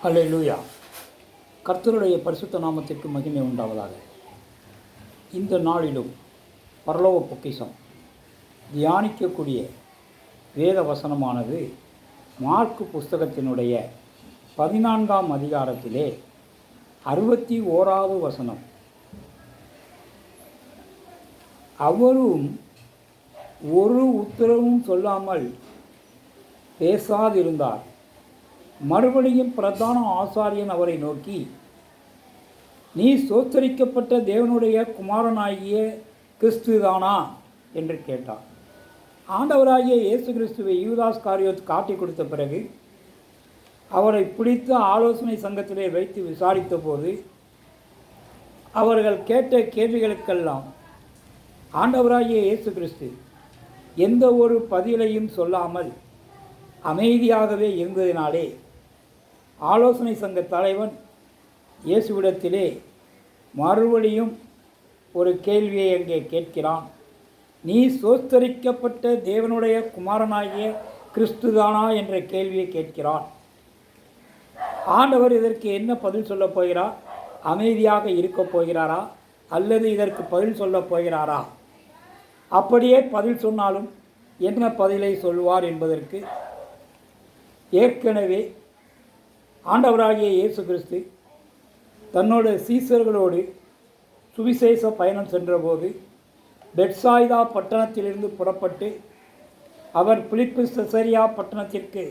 அல்லேலூயா. கர்த்தருடைய பரிசுத்த நாமத்திற்கு மகிமை உண்டாவதாக. இந்த நாளிலும் பரலோக பொக்கிஷம் தியானிக்கக்கூடிய வேத வசனமானது மார்க்கு புஸ்தகத்தினுடைய 14ஆம் அதிகாரத்திலே 61வது வசனம். அவரும் ஒரு உத்தரவும் சொல்லாமல் பேசாதிருந்தார். மறுபடியும் பிரதான ஆசாரியன் அவரை நோக்கி, நீ சோத்தரிக்கப்பட்ட தேவனுடைய குமாரனாகிய கிறிஸ்துதானா என்று கேட்டார். ஆண்டவராகிய இயேசு கிறிஸ்துவை யூதாஸ் காரியோத் காட்டி கொடுத்த பிறகு அவரை பிடித்து ஆலோசனை சங்கத்திலே வைத்து விசாரித்த போது அவர்கள் கேட்ட கேள்விகளுக்கெல்லாம் ஆண்டவராகிய இயேசு கிறிஸ்து எந்த ஒரு பதிலையும் சொல்லாமல் அமைதியாகவே இருந்ததினாலே ஆலோசனை சங்க தலைவன் இயேசுவிடத்திலே மறுபடியும் ஒரு கேள்வியை அங்கே கேட்கிறான். நீ சோஸ்தரிக்கப்பட்ட தேவனுடைய குமாரனாகிய கிறிஸ்துதானா என்ற கேள்வியை கேட்கிறான். ஆண்டவர் இதற்கு என்ன பதில் சொல்லப் போகிறார்? அமைதியாக இருக்கப் போகிறாரா அல்லது இதற்கு பதில் சொல்லப் போகிறாரா? அப்படியே பதில் சொன்னாலும் என்ன பதிலை சொல்வார் என்பதற்கு ஏற்கனவே ஆண்டவராகிய இயேசு கிறிஸ்து தன்னோட சீசர்களோடு சுவிசேஷ பயணம் சென்றபோது பெத்சாய்தா பட்டணத்திலிருந்து புறப்பட்டு அவர் பிலிப்பு செசரியா பட்டணத்திற்கு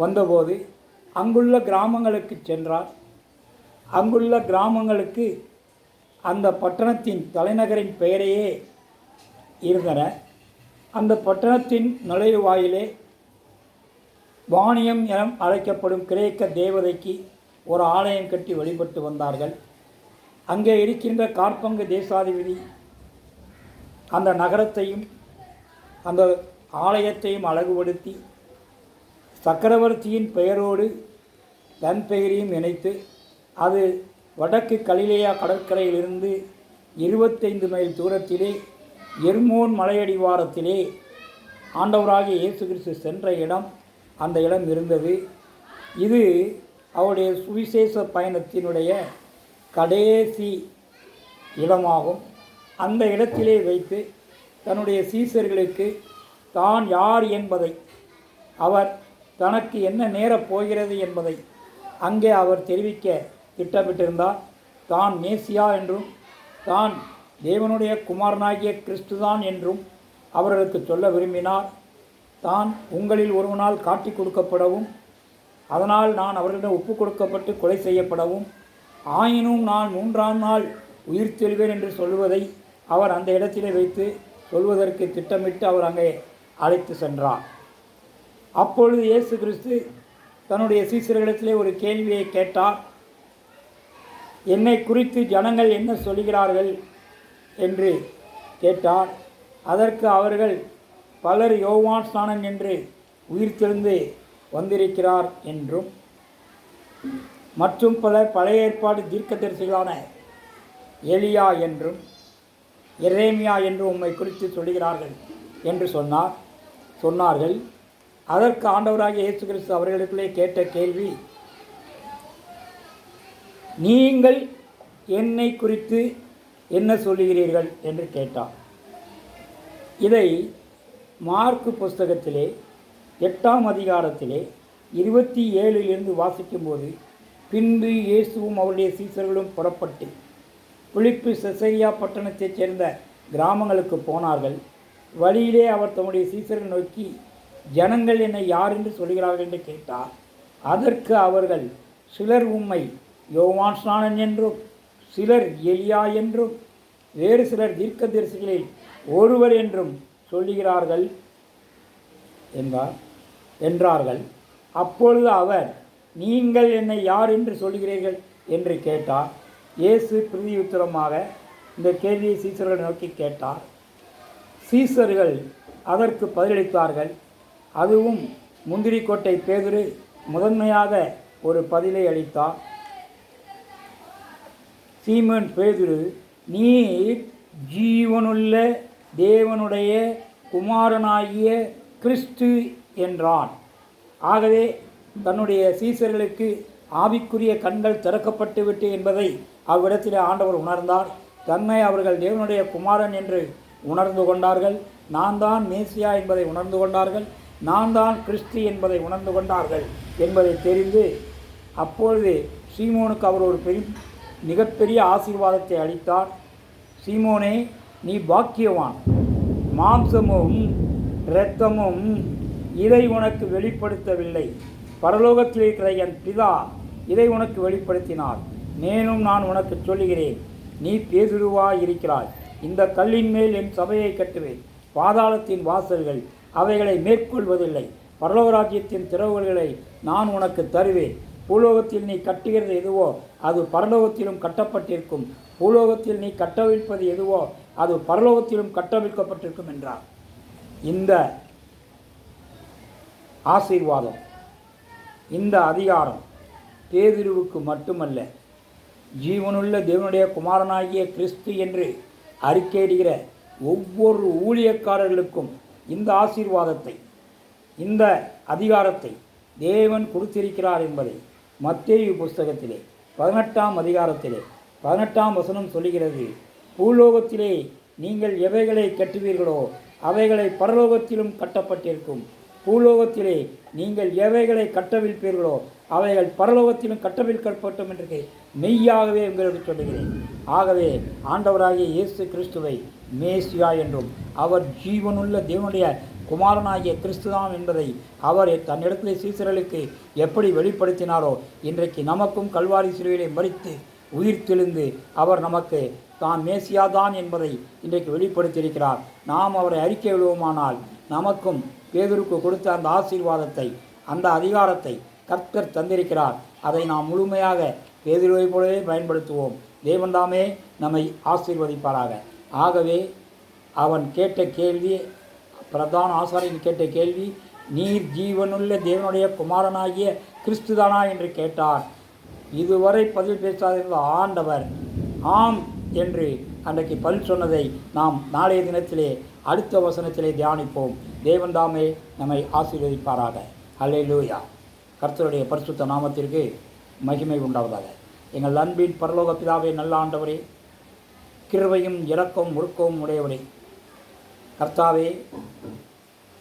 வந்தபோது அங்குள்ள கிராமங்களுக்கு சென்றார். அங்குள்ள கிராமங்களுக்கு அந்த பட்டணத்தின் தலைநகரின் பெயரையே இருந்தன. அந்த பட்டணத்தின் நுழைவாயிலே வாணியம் என அழைக்கப்படும் கிரேக்க தேவதைக்கு ஒரு ஆலயம் கட்டி வழிபட்டு வந்தார்கள். அங்கே இருக்கின்ற காற்பங்கு தேசாதிபதி அந்த நகரத்தையும் அந்த ஆலயத்தையும் அழகுபடுத்தி சக்கரவர்த்தியின் பெயரோடு தன் பெயரையும் இணைத்து அது வடக்கு கலிலேயா கடற்கரையிலிருந்து 25 மைல் தூரத்திலே எர்மோன் மலையடிவாரத்திலே ஆண்டவராகிய இயேசு கிறிஸ்து சென்ற இடம் அந்த இடம் இருந்தது. இது அவருடைய சுவிசேஷ பயணத்தினுடைய கடைசி இடமாகும். அந்த இடத்திலே வைத்து தன்னுடைய சீசர்களுக்கு தான் யார் என்பதை, அவர் தனக்கு என்ன நேரப் போகிறது என்பதை அங்கே அவர் தெரிவிக்க திட்டமிட்டிருந்தார். தான் மேசியா என்றும் தான் தேவனுடைய குமாரனாகிய கிறிஸ்துதான் என்றும் அவர்களுக்கு சொல்ல விரும்பினார். தான் உங்களில் ஒருவனால் காட்டி கொடுக்கப்படவும் அதனால் நான் அவர்களிடம் ஒப்பு கொடுக்கப்பட்டு கொலை செய்யப்படவும் ஆயினும் நான் 3ஆம் நாள் உயிர் தெழுவேன் என்று சொல்வதை அவர் அந்த இடத்திலே வைத்து சொல்வதற்கு திட்டமிட்டு அவர் அங்கே அழைத்து சென்றார். அப்பொழுது இயேசு கிறிஸ்து தன்னுடைய சீசர்களிடத்திலே ஒரு கேள்வியை கேட்டார். என்னை குறித்து ஜனங்கள் என்ன சொல்கிறார்கள் என்று கேட்டார். அதற்கு அவர்கள் பலர் யோவான் ஸ்நானன் என்று உயிர்த்தெழுந்து வந்திருக்கிறார் என்றும் மற்றும் பலர் பழைய ஏற்பாடு தீர்க்கதரிசிகளான எலியா என்றும் எரேமியா என்றும் உம்மை குறித்து சொல்கிறார்கள் என்று சொன்னார்கள். அதற்கு ஆண்டவராகிய இயேசு கிறிஸ்து அவர்களுக்குள்ளே கேட்ட கேள்வி, நீங்கள் என்னை குறித்து என்ன சொல்லுகிறீர்கள் என்று கேட்டார். இதை மார்க்கு புஸ்தகத்திலே 8ஆம் அதிகாரத்திலே 27 வாசிக்கும்போது, பின்பு இயேசுவும் அவருடைய சீசர்களும் புறப்பட்டு பிலிப்பு செசரியா பட்டணத்தைச் சேர்ந்த கிராமங்களுக்கு போனார்கள். வழியிலே அவர் தம்முடைய சீசர்கள் நோக்கி, ஜனங்கள் என்னை யார் என்று சொல்கிறார்கள் என்று கேட்டார். அதற்கு அவர்கள், சிலர் உம்மை யோவான் ஸ்நானன் என்றும் சிலர் எலியா என்றும் வேறு சிலர் தீர்க்கதரிசிகளில் ஒருவர் என்றும் சொல்லுகிறார்கள் என்றார்கள். அப்பொழுது அவர், நீங்கள் என்னை யார் என்று சொல்கிறீர்கள் என்று கேட்டார். இயேசு பிரதியுத்தரமாக இந்த கேள்வியை சீசர்களை நோக்கி கேட்டார். சீசர்கள் அதற்கு பதிலளித்தார்கள். அதுவும் முந்திரிக்கோட்டை பேதுரு முதன்மையாக ஒரு பதிலை அளித்தார். சீமோன் பேதுரு, நீர் ஜீவனுள்ள தேவனுடைய குமாரனாகிய கிறிஸ்து என்றான். ஆகவே தன்னுடைய சீசர்களுக்கு ஆவிக்குரிய கண்கள் திறக்கப்பட்டு விட்டு என்பதை அவ்விடத்திலே ஆண்டவர் உணர்ந்தார். தன்னை அவர்கள் தேவனுடைய குமாரன் என்று உணர்ந்து கொண்டார்கள். நான் தான் மேசியா என்பதை உணர்ந்து கொண்டார்கள். நான் தான் கிறிஸ்து என்பதை உணர்ந்து கொண்டார்கள் என்பதை தெரிந்து அப்பொழுது சீமோனுக்கு அவர் ஒரு மிகப்பெரிய ஆசீர்வாதத்தை அளித்தார். சீமோனே, நீ பாக்கியவான். மாம்சமும் இரத்தமும் இதை உனக்கு வெளிப்படுத்தவில்லை, பரலோகத்தில் இருக்கிற என் பிதா இதை உனக்கு வெளிப்படுத்தினார். மேலும் நான் உனக்கு சொல்லுகிறேன், நீ பேதுருவாய் இருக்கிறாய். இந்த கல்லின் மேல் என் சபையை கட்டுவேன். பாதாளத்தின் வாசல்கள் அவைகளை மேற்கொள்வதில்லை. பரலோகராஜ்யத்தின் திறவுகளை நான் உனக்கு தருவேன். பூலோகத்தில் நீ கட்டுகிறது எதுவோ அது பரலோகத்திலும் கட்டப்பட்டிருக்கும். பூலோகத்தில் நீ கட்டவிழ்ப்பது எதுவோ அது பரலோகத்திலும் கட்டவிழ்க்கப்பட்டிருக்கும் என்றார். இந்த ஆசீர்வாதம், இந்த அதிகாரம் பேதுருவுக்கு மட்டுமல்ல, ஜீவனுள்ள தேவனுடைய குமாரனாகிய கிறிஸ்து என்று அறிக்கையிடுகிற ஒவ்வொரு ஊழியக்காரர்களுக்கும் இந்த ஆசீர்வாதத்தை, இந்த அதிகாரத்தை தேவன் கொடுத்திருக்கிறார் என்பதை மத்தேயு புஸ்தகத்திலே 18ஆம் அதிகாரத்திலே 18ஆம் வசனம் சொல்லுகிறது. பூலோகத்திலே நீங்கள் எவைகளை கட்டுவீர்களோ அவைகளை பரலோகத்திலும் கட்டப்பட்டிருக்கும். பூலோகத்திலே நீங்கள் எவைகளை கட்டவிழ்ப்பீர்களோ அவைகள் பரலோகத்திலும் கட்டவிழ்க்கப்பட்டும் என்று மெய்யாகவே உங்களுக்கு சொல்லுகிறேன். ஆகவே ஆண்டவராகிய இயேசு கிறிஸ்துவை மேசியா என்றும் அவர் ஜீவனுள்ள தேவனுடைய குமாரனாகிய கிறிஸ்துதான் என்பதை அவர் தன்னிடத்தில் சீசர்களுக்கு எப்படி வெளிப்படுத்தினாரோ இன்றைக்கு நமக்கும் கல்வாரி சிலுவையிலே மரித்து உயிர்த்தெழுந்து அவர் நமக்கு தான் மேசியாதான் என்பதை இன்றைக்கு வெளிப்படுத்தியிருக்கிறார். நாம் அவரை அறிக்கை விடுவோமானால் நமக்கும் பேதுருக்கு கொடுத்த அந்த ஆசீர்வாதத்தை, அந்த அதிகாரத்தை கர்த்தர் தந்திருக்கிறார். அதை நாம் முழுமையாக பேதுருவை போலவே பயன்படுத்துவோம். தேவன்தாமே நம்மை ஆசீர்வதிப்பாராக. ஆகவே அவன் கேட்ட கேள்வி, பிரதான ஆசாரியன் கேட்ட கேள்வி, நீர் ஜீவனுள்ள தேவனுடைய குமாரனாகிய கிறிஸ்துதானா என்று கேட்டார். இதுவரை பதில் பேசாதிருந்த ஆண்டவர் ஆம் என்று அன்றைக்கு பதில் சொன்னதை நாம் நாளைய தினத்திலே அடுத்த வசனத்திலே தியானிப்போம். தேவன்தாமே நம்மை ஆசீர்வதிப்பாராக. அல்லேலூயா. கர்த்தருடைய பரிசுத்த நாமத்திற்கு மகிமை உண்டாவதாக. எங்கள் அன்பின் பரலோக பிதாவே, நல்ல ஆண்டவரே, கிருபையும் இரக்கமும் முறுக்கவும் உடையவரே, கர்த்தாவே,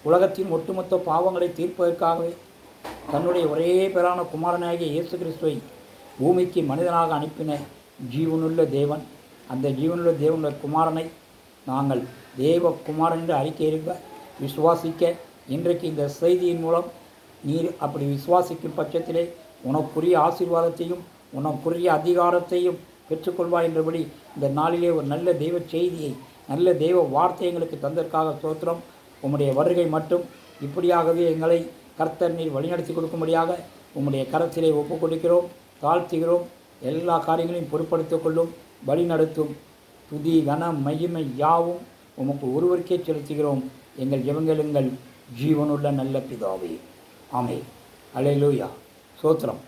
உலகத்தின் ஒட்டுமொத்த பாவங்களை தீர்ப்பதற்காகவே தன்னுடைய ஒரே பேரான குமாரனாகிய இயேசு கிறிஸ்துவை பூமிக்கு மனிதனாக அனுப்பின ஜீவனுள்ள தேவன், அந்த ஜீவனுள்ள தேவனுடைய குமாரனை நாங்கள் தேவ குமாரன் என்று அறிக்கையிருக்க விசுவாசிக்க இன்றைக்கு இந்த செய்தியின் மூலம் நீர் அப்படி விசுவாசிக்கும் பட்சத்திலே உனக்குரிய ஆசீர்வாதத்தையும் உனக்குரிய அதிகாரத்தையும் பெற்றுக்கொள்வாய் என்றபடி இந்த நாளிலே ஒரு நல்ல தெய்வ செய்தியை, நல்ல தெய்வ வார்த்தை எங்களுக்கு தந்ததற்காக ஸ்தோத்திரம். உம்முடைய வருகை மட்டும் இப்படியாகவே எங்களை கர்த்தர் நீர் வழிநடத்தி கொடுக்கும்படியாக உம்முடைய கரத்திலே ஒப்புக் கொடுக்கிறோம், தாழ்த்துகிறோம். எல்லா காரியங்களையும் பொறுப்படுத்திக் கொள்ளும், வழி நடத்தும். துதி கனம் மகிமை யாவும் உமக்கு ஒருவருக்கே செலுத்துகிறோம். எங்கள் ஜெபங்கள் ஜீவனுள்ள நல்ல பிதாவே. ஆமென். அல்லேலூயா. ஸ்தோத்திரம்.